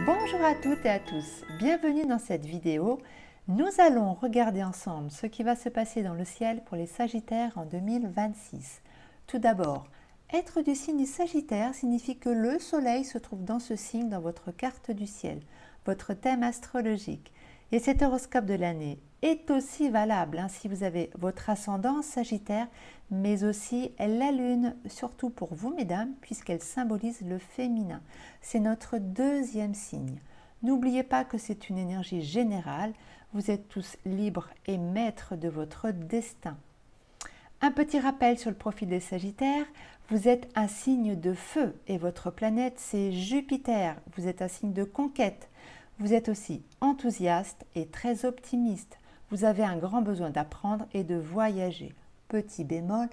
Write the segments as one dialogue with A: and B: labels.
A: Bonjour à toutes et à tous, bienvenue dans cette vidéo. Nous allons regarder ensemble ce qui va se passer dans le ciel pour les Sagittaires en 2026. Tout d'abord, être du signe du Sagittaire signifie que le Soleil se trouve dans ce signe dans votre carte du ciel, votre thème astrologique. Et cet horoscope de l'année est aussi valable si vous avez votre ascendant Sagittaire, mais aussi la Lune, surtout pour vous mesdames, puisqu'elle symbolise le féminin. C'est notre deuxième signe. N'oubliez pas que c'est une énergie générale, vous êtes tous libres et maîtres de votre destin. Un petit rappel sur le profil des Sagittaires, vous êtes un signe de feu et votre planète c'est Jupiter, vous êtes un signe de conquête. Vous êtes aussi enthousiaste et très optimiste. Vous avez un grand besoin d'apprendre et de voyager. Petit bémol,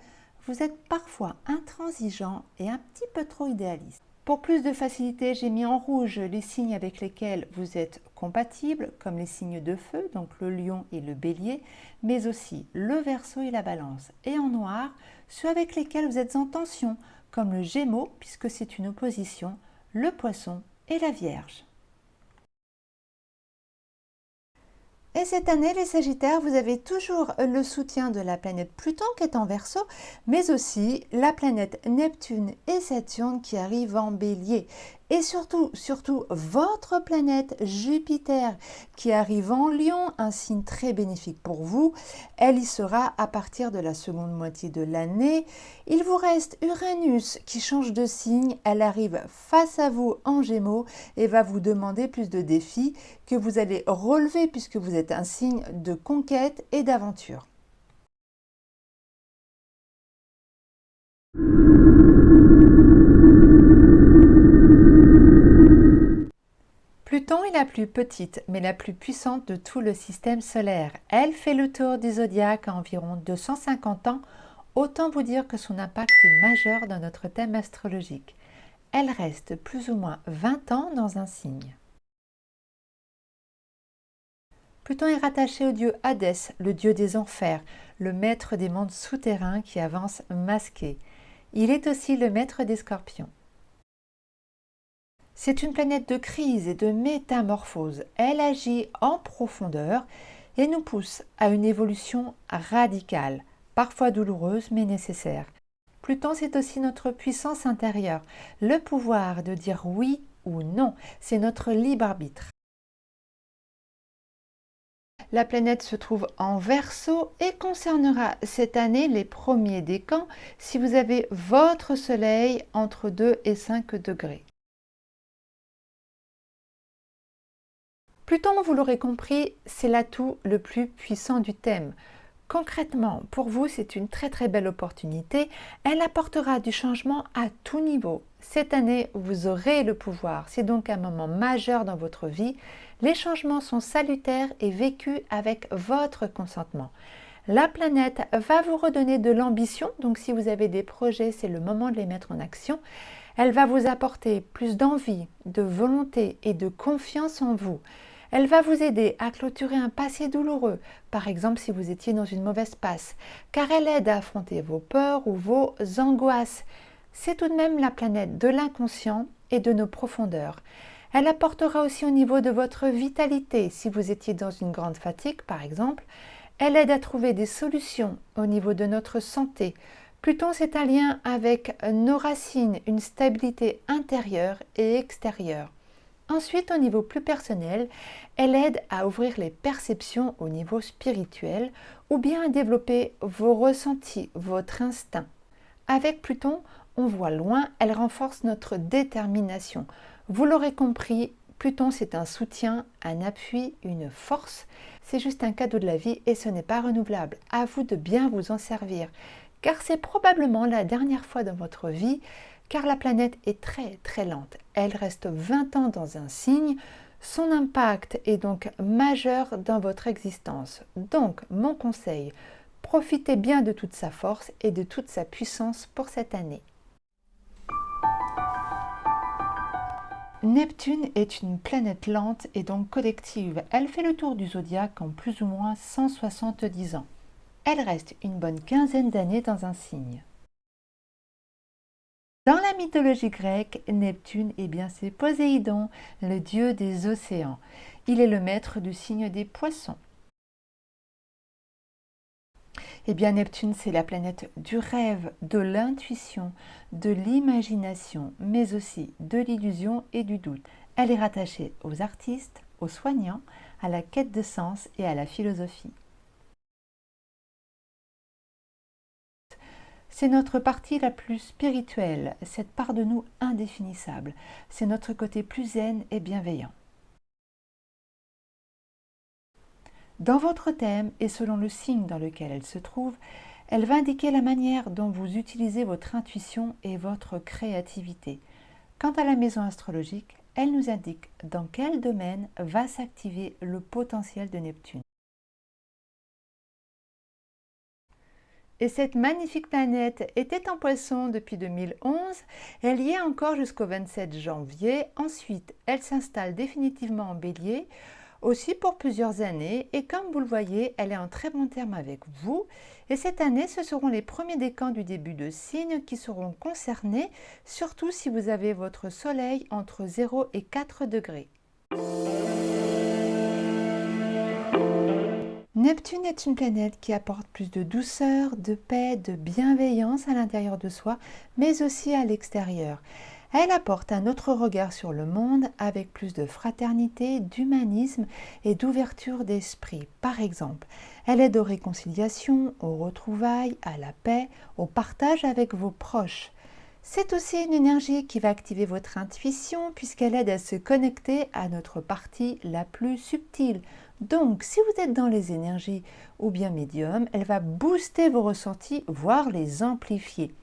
A: vous êtes parfois intransigeant et un petit peu trop idéaliste. Pour plus de facilité, j'ai mis en rouge les signes avec lesquels vous êtes compatibles, comme les signes de feu, donc le lion et le bélier, mais aussi le verseau et la balance. Et en noir, ceux avec lesquels vous êtes en tension, comme le gémeaux, puisque c'est une opposition, le poisson et la vierge. Et cette année, les Sagittaires, vous avez toujours le soutien de la planète Pluton qui est en Verseau, mais aussi la planète Neptune et Saturne qui arrivent en Bélier. Et surtout, votre planète Jupiter qui arrive en Lion, un signe très bénéfique pour vous. Elle y sera à partir de la seconde moitié de l'année. Il vous reste Uranus qui change de signe. Elle arrive face à vous en Gémeaux et va vous demander plus de défis que vous allez relever puisque vous êtes un signe de conquête et d'aventure. Pluton est la plus petite, mais la plus puissante de tout le système solaire. Elle fait le tour du zodiaque à environ 250 ans. Autant vous dire que son impact est majeur dans notre thème astrologique. Elle reste plus ou moins 20 ans dans un signe. Pluton est rattaché au dieu Hadès, le dieu des enfers, le maître des mondes souterrains qui avance masqué. Il est aussi le maître des scorpions. C'est une planète de crise et de métamorphose. Elle agit en profondeur et nous pousse à une évolution radicale, parfois douloureuse mais nécessaire. Pluton, c'est aussi notre puissance intérieure, le pouvoir de dire oui ou non, c'est notre libre arbitre. La planète se trouve en Verseau et concernera cette année les premiers décans si vous avez votre soleil entre 2 et 5 degrés. Pluton, vous l'aurez compris, c'est l'atout le plus puissant du thème. Concrètement, pour vous, c'est une très belle opportunité. Elle apportera du changement à tout niveau. Cette année, vous aurez le pouvoir. C'est donc un moment majeur dans votre vie. Les changements sont salutaires et vécus avec votre consentement. La planète va vous redonner de l'ambition. Donc si vous avez des projets, c'est le moment de les mettre en action. Elle va vous apporter plus d'envie, de volonté et de confiance en vous. Elle va vous aider à clôturer un passé douloureux, par exemple si vous étiez dans une mauvaise passe, car elle aide à affronter vos peurs ou vos angoisses. C'est tout de même la planète de l'inconscient et de nos profondeurs. Elle apportera aussi au niveau de votre vitalité, si vous étiez dans une grande fatigue par exemple. Elle aide à trouver des solutions au niveau de notre santé. Pluton, c'est un lien avec nos racines, une stabilité intérieure et extérieure. Ensuite, au niveau plus personnel, elle aide à ouvrir les perceptions au niveau spirituel ou bien à développer vos ressentis, votre instinct. Avec Pluton, on voit loin, elle renforce notre détermination. Vous l'aurez compris, Pluton c'est un soutien, un appui, une force. C'est juste un cadeau de la vie et ce n'est pas renouvelable. À vous de bien vous en servir, car c'est probablement la dernière fois dans votre vie car la planète est très lente. Elle reste 20 ans dans un signe, son impact est donc majeur dans votre existence. Donc, mon conseil, profitez bien de toute sa force et de toute sa puissance pour cette année. Neptune est une planète lente et donc collective. Elle fait le tour du zodiaque en plus ou moins 170 ans. Elle reste une bonne quinzaine d'années dans un signe. Dans la mythologie grecque, Neptune, eh bien, c'est Poséidon, le dieu des océans. Il est le maître du signe des poissons. Eh bien, Neptune, c'est la planète du rêve, de l'intuition, de l'imagination, mais aussi de l'illusion et du doute. Elle est rattachée aux artistes, aux soignants, à la quête de sens et à la philosophie. C'est notre partie la plus spirituelle, cette part de nous indéfinissable. C'est notre côté plus zen et bienveillant. Dans votre thème et selon le signe dans lequel elle se trouve, elle va indiquer la manière dont vous utilisez votre intuition et votre créativité. Quant à la maison astrologique, elle nous indique dans quel domaine va s'activer le potentiel de Neptune. Et cette magnifique planète était en Poisson depuis 2011, elle y est encore jusqu'au 27 janvier. Ensuite, elle s'installe définitivement en Bélier, aussi pour plusieurs années. Et comme vous le voyez, elle est en très bon terme avec vous. Et cette année, ce seront les premiers décans du début de signe qui seront concernés, surtout si vous avez votre soleil entre 0 et 4 degrés. Neptune est une planète qui apporte plus de douceur, de paix, de bienveillance à l'intérieur de soi, mais aussi à l'extérieur. Elle apporte un autre regard sur le monde avec plus de fraternité, d'humanisme et d'ouverture d'esprit. Par exemple, elle aide aux réconciliations, aux retrouvailles, à la paix, au partage avec vos proches. C'est aussi une énergie qui va activer votre intuition puisqu'elle aide à se connecter à notre partie la plus subtile. Donc, si vous êtes dans les énergies ou bien médium, elle va booster vos ressentis, voire les amplifier.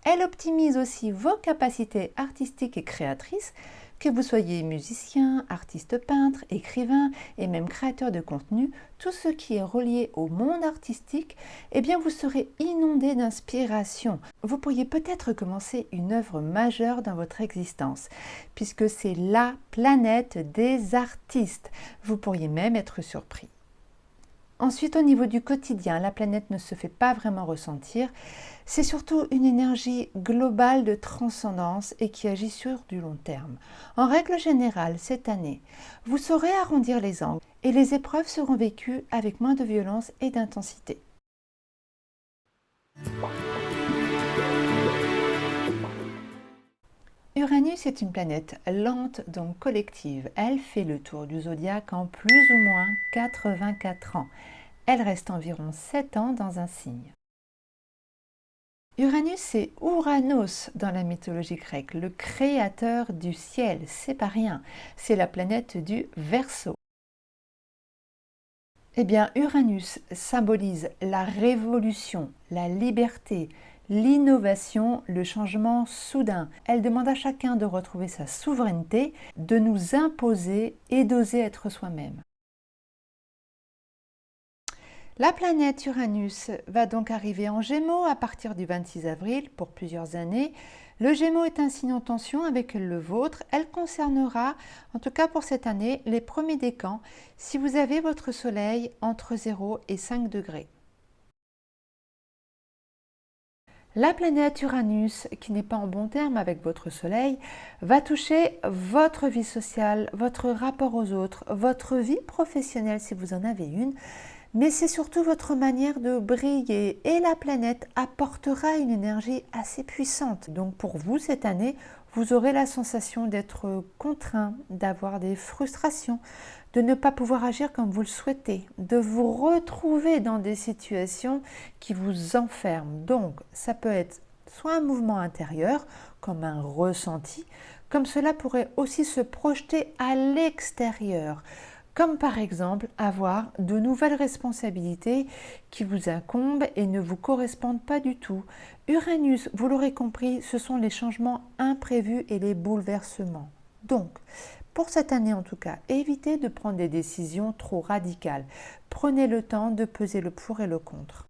A: Elle optimise aussi vos capacités artistiques et créatrices, que vous soyez musicien, artiste peintre, écrivain et même créateur de contenu, tout ce qui est relié au monde artistique, eh bien vous serez inondé d'inspiration. Vous pourriez peut-être commencer une œuvre majeure dans votre existence, puisque c'est la planète des artistes. Vous pourriez même être surpris. Ensuite, au niveau du quotidien, la planète ne se fait pas vraiment ressentir. C'est surtout une énergie globale de transcendance et qui agit sur du long terme. En règle générale, cette année, vous saurez arrondir les angles et les épreuves seront vécues avec moins de violence et d'intensité. Uranus est une planète lente, donc collective. Elle fait le tour du zodiaque en plus ou moins 84 ans. Elle reste environ 7 ans dans un signe. Uranus, c'est Ouranos dans la mythologie grecque, le créateur du ciel. C'est pas rien, c'est la planète du Verseau. Eh bien, Uranus symbolise la révolution, la liberté, l'innovation, le changement soudain. Elle demande à chacun de retrouver sa souveraineté, de nous imposer et d'oser être soi-même. La planète Uranus va donc arriver en Gémeaux à partir du 26 avril pour plusieurs années. Le Gémeaux est un signe en tension avec le vôtre. Elle concernera, en tout cas pour cette année, les premiers décans si vous avez votre soleil entre 0 et 5 degrés. La planète Uranus, qui n'est pas en bon terme avec votre soleil, va toucher votre vie sociale, votre rapport aux autres, votre vie professionnelle si vous en avez une, mais c'est surtout votre manière de briller et la planète apportera une énergie assez puissante. Donc pour vous, cette année, vous aurez la sensation d'être contraint, d'avoir des frustrations, de ne pas pouvoir agir comme vous le souhaitez, de vous retrouver dans des situations qui vous enferment. Donc ça peut être soit un mouvement intérieur, comme un ressenti, comme cela pourrait aussi se projeter à l'extérieur. Comme par exemple avoir de nouvelles responsabilités qui vous incombent et ne vous correspondent pas du tout. Uranus, vous l'aurez compris, ce sont les changements imprévus et les bouleversements. Donc, pour cette année en tout cas, évitez de prendre des décisions trop radicales. Prenez le temps de peser le pour et le contre.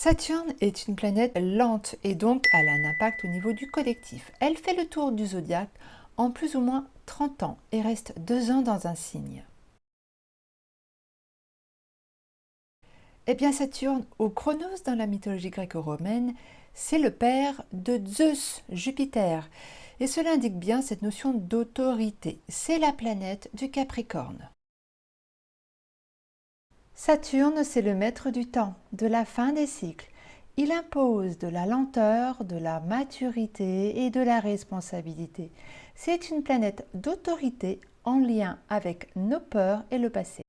A: Saturne est une planète lente et donc elle a un impact au niveau du collectif. Elle fait le tour du zodiaque en plus ou moins 30 ans et reste 2 ans dans un signe. Eh bien Saturne, ou Chronos dans la mythologie gréco-romaine, c'est le père de Zeus, Jupiter. Et cela indique bien cette notion d'autorité. C'est la planète du Capricorne. Saturne, c'est le maître du temps, de la fin des cycles. Il impose de la lenteur, de la maturité et de la responsabilité. C'est une planète d'autorité en lien avec nos peurs et le passé.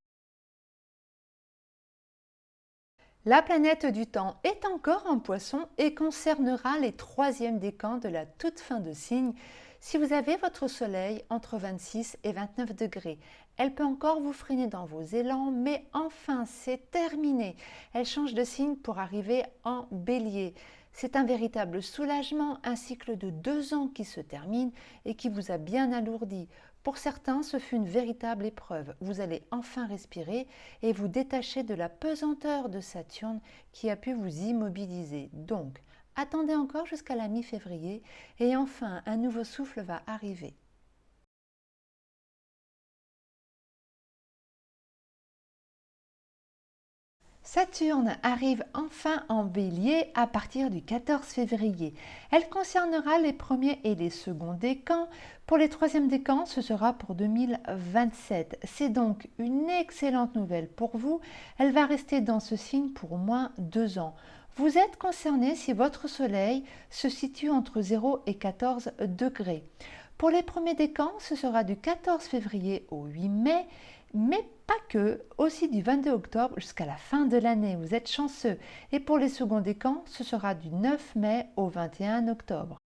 A: La planète du temps est encore en Poisson et concernera les troisièmes décans de la toute fin de signe si vous avez votre soleil entre 26 et 29 degrés. Elle peut encore vous freiner dans vos élans, mais enfin c'est terminé. Elle change de signe pour arriver en bélier. C'est un véritable soulagement, un cycle de 2 ans qui se termine et qui vous a bien alourdi. Pour certains, ce fut une véritable épreuve. Vous allez enfin respirer et vous détacher de la pesanteur de Saturne qui a pu vous immobiliser. Donc, attendez encore jusqu'à la mi-février et enfin un nouveau souffle va arriver. Saturne arrive enfin en bélier à partir du 14 février. Elle concernera les premiers et les seconds décans. Pour les troisièmes décans, ce sera pour 2027. C'est donc une excellente nouvelle pour vous. Elle va rester dans ce signe pour au moins 2 ans. Vous êtes concerné si votre soleil se situe entre 0 et 14 degrés. Pour les premiers décans, ce sera du 14 février au 8 mai. Mais pas que, aussi du 22 octobre jusqu'à la fin de l'année, vous êtes chanceux. Et pour les seconds décans, ce sera du 9 mai au 21 octobre.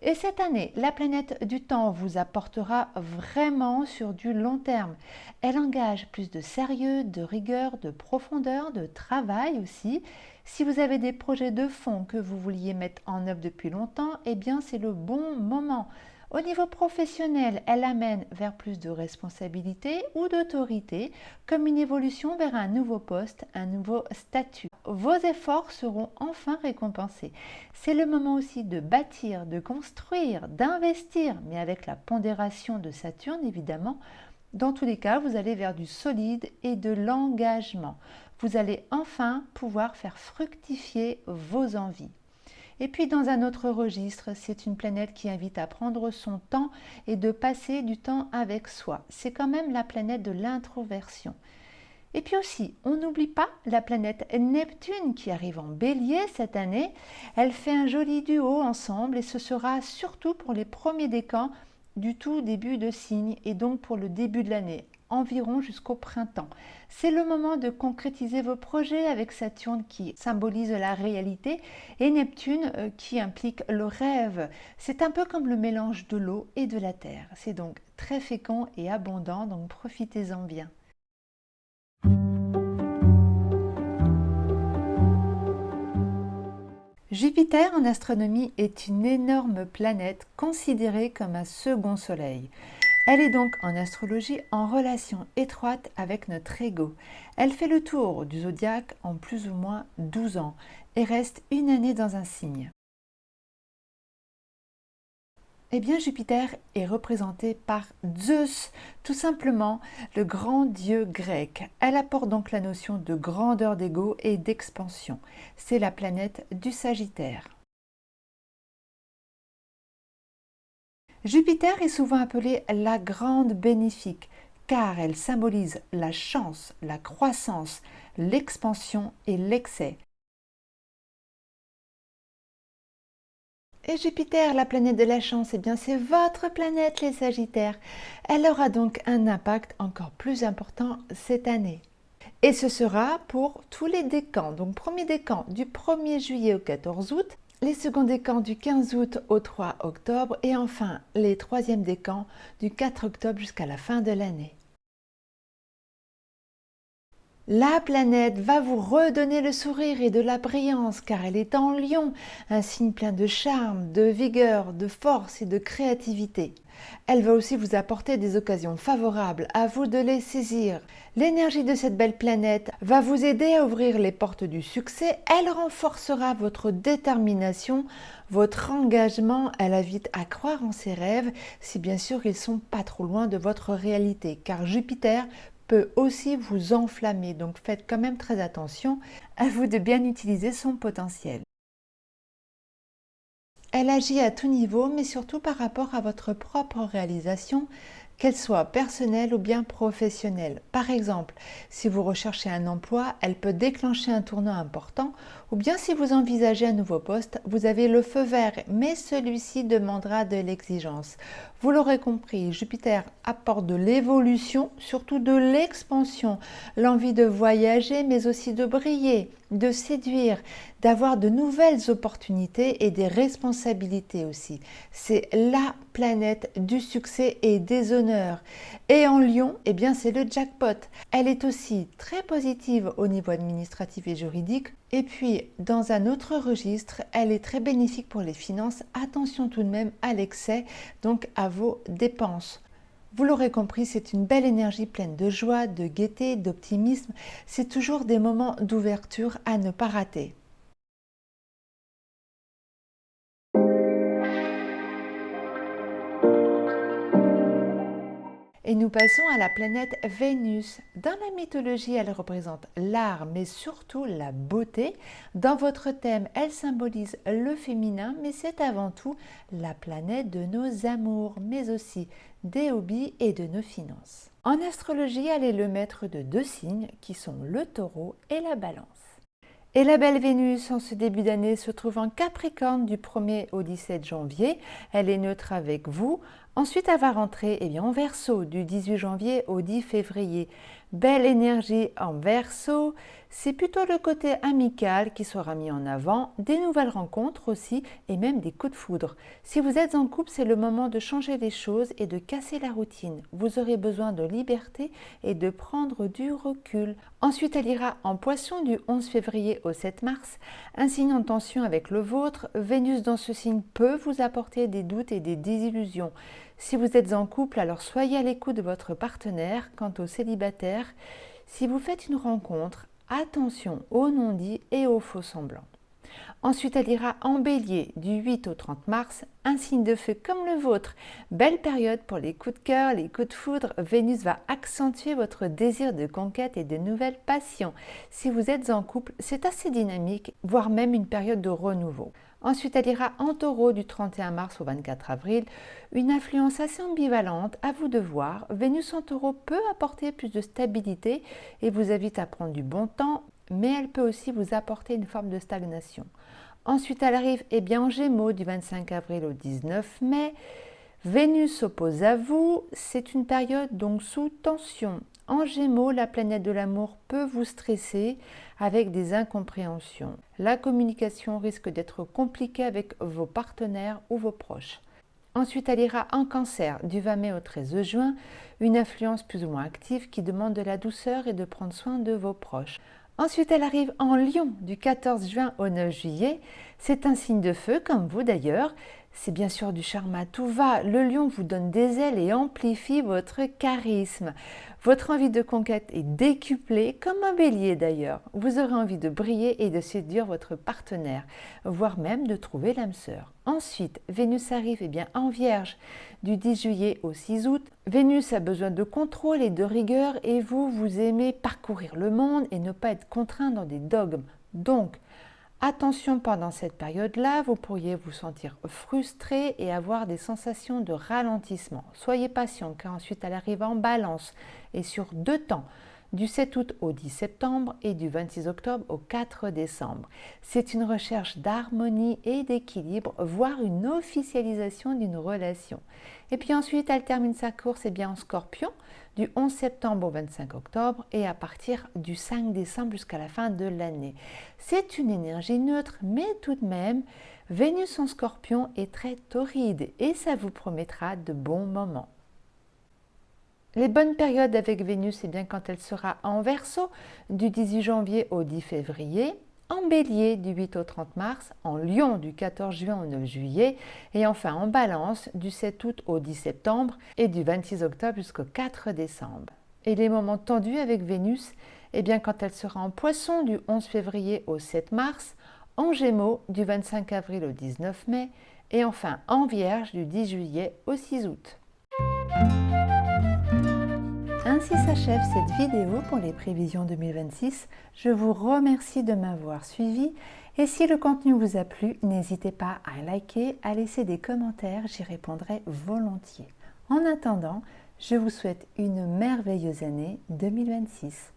A: Et cette année, la planète du temps vous apportera vraiment sur du long terme. Elle engage plus de sérieux, de rigueur, de profondeur, de travail aussi. Si vous avez des projets de fond que vous vouliez mettre en œuvre depuis longtemps, eh bien c'est le bon moment. Au niveau professionnel, elle amène vers plus de responsabilité ou d'autorité, comme une évolution vers un nouveau poste, un nouveau statut. Vos efforts seront enfin récompensés. C'est le moment aussi de bâtir, de construire, d'investir, mais avec la pondération de Saturne évidemment. Dans tous les cas, vous allez vers du solide et de l'engagement. Vous allez enfin pouvoir faire fructifier vos envies. Et puis dans un autre registre, c'est une planète qui invite à prendre son temps et de passer du temps avec soi. C'est quand même la planète de l'introversion. Et puis aussi, on n'oublie pas la planète Neptune qui arrive en bélier cette année. Elle fait un joli duo ensemble et ce sera surtout pour les premiers décans du tout début de signe et donc pour le début de l'année, environ jusqu'au printemps. C'est le moment de concrétiser vos projets avec Saturne qui symbolise la réalité et Neptune qui implique le rêve. C'est un peu comme le mélange de l'eau et de la terre. C'est donc très fécond et abondant, donc profitez-en bien. Jupiter en astronomie est une énorme planète considérée comme un second soleil. Elle est donc en astrologie en relation étroite avec notre ego. Elle fait le tour du zodiaque en plus ou moins 12 ans et reste une année dans un signe. Eh bien, Jupiter est représenté par Zeus, tout simplement le grand dieu grec. Elle apporte donc la notion de grandeur d'ego et d'expansion. C'est la planète du Sagittaire. Jupiter est souvent appelée la grande bénéfique, car elle symbolise la chance, la croissance, l'expansion et l'excès. Et Jupiter, la planète de la chance, eh bien c'est votre planète les Sagittaires. Elle aura donc un impact encore plus important cette année. Et ce sera pour tous les décans. Donc premier décan du 1er juillet au 14 août, les seconds décans du 15 août au 3 octobre et enfin les troisièmes décans du 4 octobre jusqu'à la fin de l'année. La planète va vous redonner le sourire et de la brillance car elle est en Lion, un signe plein de charme, de vigueur, de force et de créativité. Elle va aussi vous apporter des occasions favorables, à vous de les saisir. L'énergie de cette belle planète va vous aider à ouvrir les portes du succès, elle renforcera votre détermination, votre engagement, elle invite à croire en ses rêves, si bien sûr ils sont pas trop loin de votre réalité, car Jupiter peut aussi vous enflammer, donc faites quand même très attention, à vous de bien utiliser son potentiel. Elle agit à tout niveau, mais surtout par rapport à votre propre réalisation, qu'elle soit personnelle ou bien professionnelle. Par exemple, si vous recherchez un emploi, elle peut déclencher un tournant important, ou bien si vous envisagez un nouveau poste, vous avez le feu vert, mais celui-ci demandera de l'exigence. Vous l'aurez compris, Jupiter apporte de l'évolution, surtout de l'expansion, l'envie de voyager, mais aussi de briller, de séduire, d'avoir de nouvelles opportunités et des responsabilités aussi. C'est la planète du succès et des honneurs. Et en Lion, eh bien c'est le jackpot. Elle est aussi très positive au niveau administratif et juridique. Et puis, dans un autre registre, elle est très bénéfique pour les finances. Attention tout de même à l'excès, donc à vos dépenses. Vous l'aurez compris, c'est une belle énergie pleine de joie, de gaieté, d'optimisme. C'est toujours des moments d'ouverture à ne pas rater. Et nous passons à la planète Vénus. Dans la mythologie, elle représente l'art, mais surtout la beauté. Dans votre thème, elle symbolise le féminin, mais c'est avant tout la planète de nos amours, mais aussi des hobbies et de nos finances. En astrologie, elle est le maître de deux signes qui sont le taureau et la balance. Et la belle Vénus, en ce début d'année, se trouve en Capricorne du 1er au 17 janvier. Elle est neutre avec vous. Ensuite, elle va rentrer en Verseau du 18 janvier au 10 février. Belle énergie en Verseau. C'est plutôt le côté amical qui sera mis en avant, des nouvelles rencontres aussi et même des coups de foudre. Si vous êtes en couple, c'est le moment de changer les choses et de casser la routine. Vous aurez besoin de liberté et de prendre du recul. Ensuite, elle ira en Poisson du 11 février au 7 mars, un signe en tension avec le vôtre. Vénus dans ce signe peut vous apporter des doutes et des désillusions. Si vous êtes en couple, alors soyez à l'écoute de votre partenaire. Quant aux célibataires, si vous faites une rencontre, attention aux non-dits et aux faux semblants. Ensuite, elle ira en Bélier du 8 au 30 mars, un signe de feu comme le vôtre. Belle période pour les coups de cœur, les coups de foudre. Vénus va accentuer votre désir de conquête et de nouvelles passions. Si vous êtes en couple, c'est assez dynamique, voire même une période de renouveau. Ensuite, elle ira en Taureau du 31 mars au 24 avril, une influence assez ambivalente, à vous de voir. Vénus en Taureau peut apporter plus de stabilité et vous invite à prendre du bon temps, mais elle peut aussi vous apporter une forme de stagnation. Ensuite, elle arrive en Gémeaux du 25 avril au 19 mai. Vénus s'oppose à vous, c'est une période donc sous tension. En Gémeaux, la planète de l'amour peut vous stresser avec des incompréhensions. La communication risque d'être compliquée avec vos partenaires ou vos proches. Ensuite, elle ira en Cancer du 20 mai au 13 juin, une influence plus ou moins active qui demande de la douceur et de prendre soin de vos proches. Ensuite, elle arrive en Lion du 14 juin au 9 juillet. C'est un signe de feu, comme vous d'ailleurs. C'est bien sûr du charme à tout va. Le lion vous donne des ailes et amplifie votre charisme. Votre envie de conquête est décuplée, comme un bélier d'ailleurs. Vous aurez envie de briller et de séduire votre partenaire, voire même de trouver l'âme sœur. Ensuite, Vénus arrive en Vierge du 10 juillet au 6 août. Vénus a besoin de contrôle et de rigueur et vous aimez parcourir le monde et ne pas être contraint dans des dogmes. Donc, attention, pendant cette période-là, vous pourriez vous sentir frustré et avoir des sensations de ralentissement. Soyez patient car ensuite elle arrive en Balance et sur 2 temps, du 7 août au 10 septembre et du 26 octobre au 4 décembre. C'est une recherche d'harmonie et d'équilibre, voire une officialisation d'une relation. Et puis ensuite, elle termine sa course en Scorpion du 11 septembre au 25 octobre et à partir du 5 décembre jusqu'à la fin de l'année. C'est une énergie neutre, mais tout de même, Vénus en Scorpion est très torride et ça vous promettra de bons moments. Les bonnes périodes avec Vénus, quand elle sera en Verseau du 18 janvier au 10 février, en Bélier du 8 au 30 mars, en Lion du 14 juin au 9 juillet et enfin en Balance du 7 août au 10 septembre et du 26 octobre jusqu'au 4 décembre. Et les moments tendus avec Vénus, quand elle sera en Poisson du 11 février au 7 mars, en Gémeaux du 25 avril au 19 mai et enfin en Vierge du 10 juillet au 6 août. Ainsi s'achève cette vidéo pour les prévisions 2026. Je vous remercie de m'avoir suivi et si le contenu vous a plu, n'hésitez pas à liker, à laisser des commentaires, j'y répondrai volontiers. En attendant, je vous souhaite une merveilleuse année 2026.